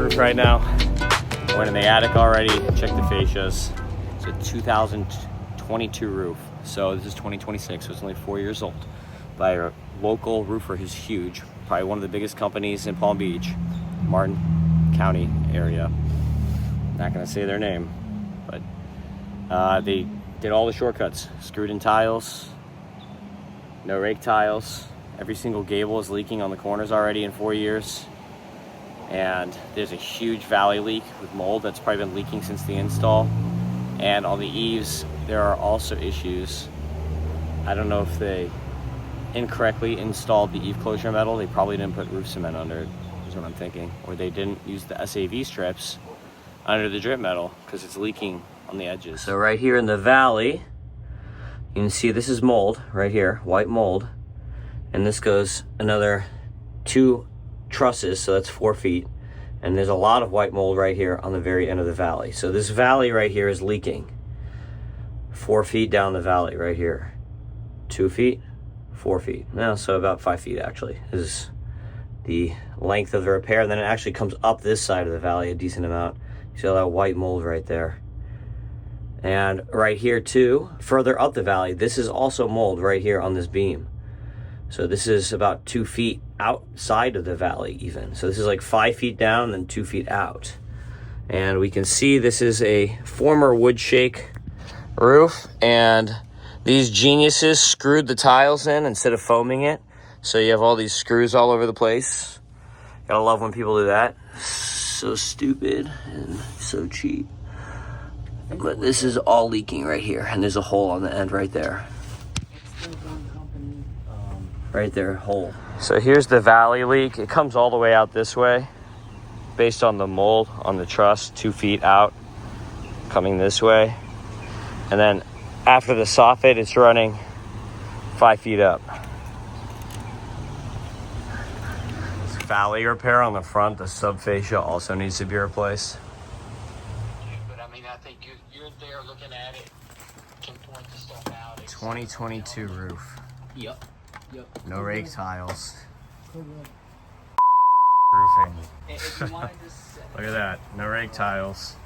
roof right now. Went in the attic already, checked the fascias. It's a 2022 roof. So this is 2026, so it's only 4 years old. By a local roofer who's huge, probably one of the biggest companies in Palm Beach, Martin County area. Not gonna say their name, but they did all the shortcuts. Screwed in tiles, no rake tiles. Every single gable is leaking on the corners already in 4 years. And there's a huge valley leak with mold that's probably been leaking since the install. And on the eaves, there are also issues. I don't know if they incorrectly installed the eave closure metal. They probably didn't put roof cement under it, is what I'm thinking. Or they didn't use the SAV strips under the drip metal because it's leaking on the edges. So right here in the valley, you can see this is mold right here, white mold. And this goes another 2 trusses, so that's 4 feet. And there's a lot of white mold right here on the very end of the valley. So this valley right here is leaking. 4 feet down the valley right here. 2 feet, 4 feet. No, so about 5 feet actually is the length of the repair. And then it actually comes up this side of the valley a decent amount. You see all that white mold right there. And right here too, further up the valley, this is also mold right here on this beam. So this is about 2 feet outside of the valley even. So this is like 5 feet down and 2 feet out. And we can see this is a former wood shake roof, and these geniuses screwed the tiles in instead of foaming it. So you have all these screws all over the place. Gotta love when people do that. So stupid and so cheap. But this is all leaking right here, and there's a hole on the end right there. Right there, hole. So here's the valley leak. It comes all the way out this way based on the mold on the truss, 2 feet out, coming this way. And then after the soffit, it's running 5 feet up. This valley repair on the front, the subfascia also needs to be replaced. But I mean, I think you're there looking at it, can point the stuff out. 2022 roof. Yep. No rake tiles. Roofing. If you wanted to say, Look at that. No rake tiles.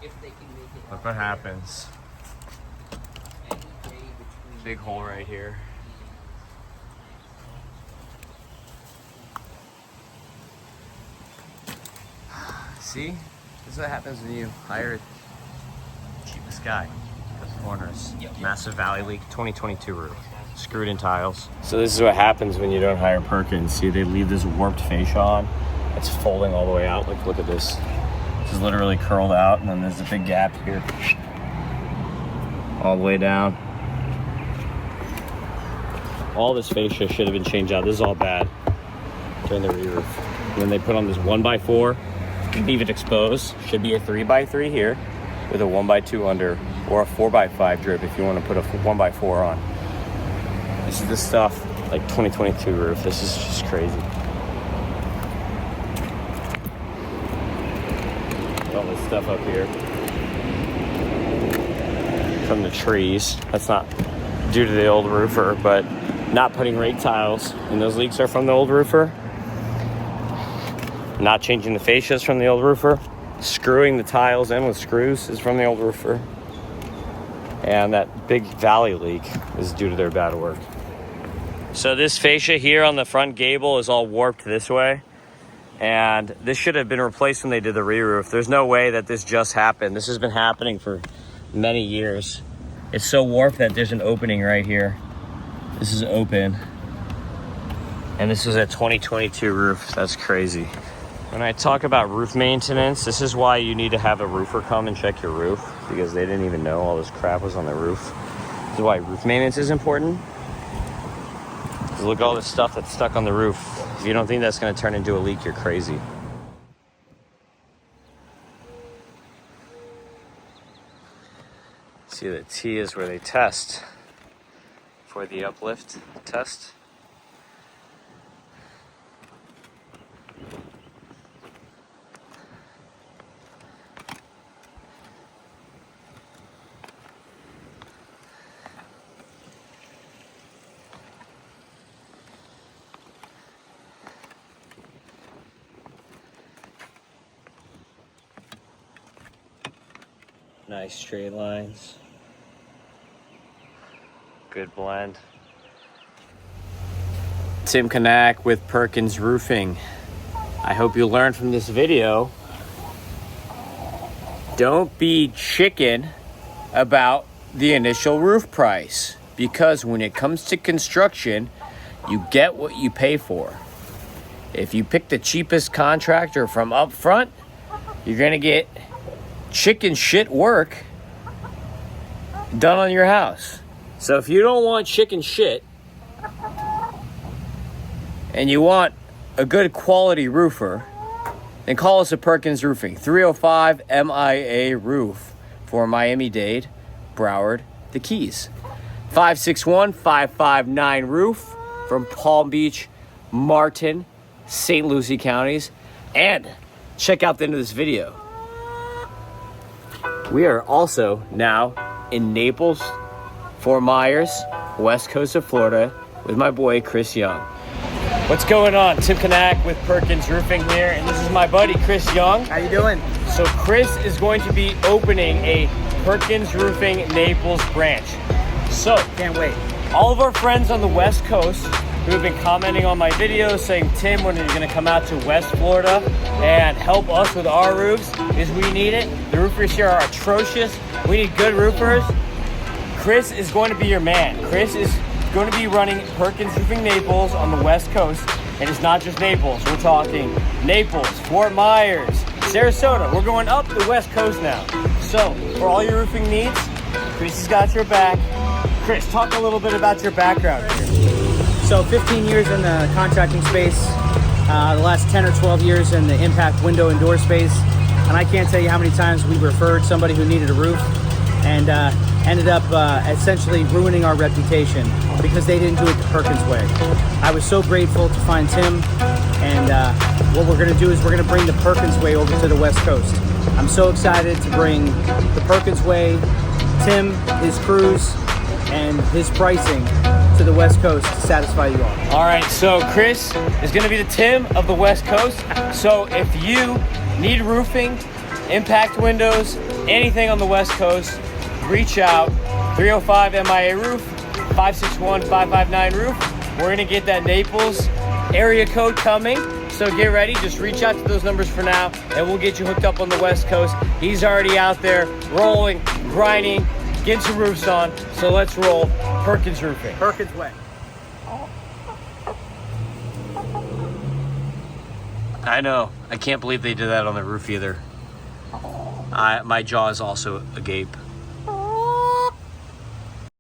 if they can make it. Look what happens. Any day between Big hole right here. See? This is what happens when you hire the cheapest guy. Those corners. Massive valley leak, 2022 roof. Screwed in tiles. So this is what happens when you don't hire Perkins. See, they leave this warped fascia on. It's folding all the way out. Like, look at this. This is literally curled out, and then there's a big gap here. All the way down. All this fascia should have been changed out. This is all bad during the re-roof. And then they put on this 1x4, leave it exposed. Should be a 3x3 here with a 1x2 under, or a 4x5 drip if you want to put a 1x4 on. This is the stuff, like 2022 roof. This is just crazy. All this stuff up here from the trees. That's not due to the old roofer, but not putting rake tiles, and those leaks are from the old roofer. Not changing the fascias from the old roofer. Screwing the tiles in with screws is from the old roofer. And that big valley leak is due to their bad work. So this fascia here on the front gable is all warped this way. And this should have been replaced when they did the re-roof. There's no way that this just happened. This has been happening for many years. It's so warped that there's an opening right here. This is open. And this is a 2022 roof. That's crazy. When I talk about roof maintenance, this is why you need to have a roofer come and check your roof, because they didn't even know all this crap was on the roof. This is why roof maintenance is important. Look at all this stuff that's stuck on the roof. If you don't think that's going to turn into a leak, you're crazy. See, the T is where they test for the uplift test. Nice straight lines. Good blend. Tim Kanak with Perkins Roofing. I hope you learned from this video. Don't be chicken about the initial roof price, because when it comes to construction, you get what you pay for. If you pick the cheapest contractor from up front, you're gonna get chicken shit work done on your house. So if you don't want chicken shit and you want a good quality roofer, then call us at Perkins Roofing, 305 MIA Roof for Miami-Dade, Broward, the Keys. 561-559 Roof from Palm Beach, Martin, St. Lucie counties. And check out the end of this video. We are also now in Naples, Fort Myers, west coast of Florida, with my boy Chris Young. What's going on? Tim Kanak with Perkins Roofing here, and this is my buddy Chris Young. How you doing? So Chris is going to be opening a Perkins Roofing Naples branch. So Can't wait. all of our friends on the West Coast who have been commenting on my videos saying, Tim, when are you gonna come out to West Florida and help us with our roofs? Because we need it. The roofers here are atrocious. We need good roofers. Chris is going to be your man. Chris is going to be running Perkins Roofing Naples on the West Coast. And it's not just Naples. We're talking Naples, Fort Myers, Sarasota. We're going up the West Coast now. So for all your roofing needs, Chris has got your back. Chris, talk a little bit about your background here. So 15 years in the contracting space, the last 10 or 12 years in the impact window and door space. And I can't tell you how many times we referred somebody who needed a roof and ended up essentially ruining our reputation because they didn't do it the Perkins way. I was so grateful to find Tim, and what we're gonna do is we're gonna bring the Perkins way over to the West Coast. I'm so excited to bring the Perkins way, Tim, his crews, and his pricing to the West Coast to satisfy you all. All right, so Chris is going to be the Tim of the West Cost. So if you need roofing, impact windows, anything on the West Coast, reach out. 305 MIA Roof, 561-559 Roof. We're going to get that Naples area code coming. So get ready. Just reach out to those numbers for now, and we'll get you hooked up on the West Coast. He's already out there rolling, grinding, getting some roofs on. So let's roll Perkins Roofing. Perkins way. I know. I can't believe they did that on the roof either. My jaw is also agape.